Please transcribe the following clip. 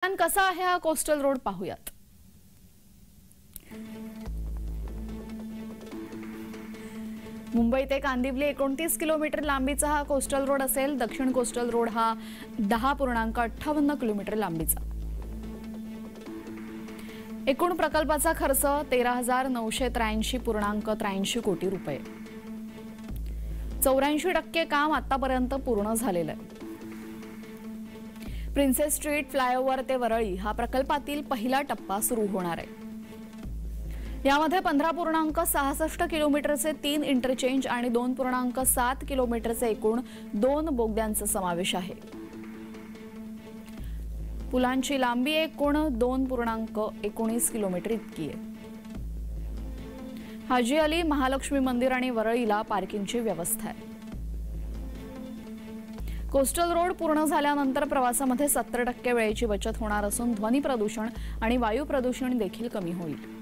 कसा आहे हा कोस्टल रोड पाहूयात। मुंबई ते कांदिवली 29 किलोमीटर लांबीचा हा कोस्टल रोड असेल। दक्षिण कोस्टल रोड हा 10.58 किलोमीटर लांबीचा। एकूण प्रकल्पाचा खर्च 13,983.83 कोटी रुपये। 84% काम आतापर्यंत पूर्ण झालेलं आहे। प्रिन्सेस स्ट्रीट फ्लायओव्हर ते वरळी हा प्रकल्पातील पहिला टप्पा सुरू होणार आहे। यामध्ये 15.66 किलोमीटरचे 3 इंटरचेंज आणि 2.7 किलोमीटरचे एकूण 2 बोगद्यांचा समावेश आहे। पुलांची लांबी एकूण 2.19 किलोमीटर इतकी आहे। हाजी अली, महालक्ष्मी मंदिर आणि वरळीला पार्किंगची व्यवस्था आहे। कोस्टल रोड पूर्ण झाल्यानंतर प्रवासामध्ये 70% वेळेची बचत होणार असून ध्वनी प्रदूषण आणि वायू प्रदूषण देखील कमी होईल।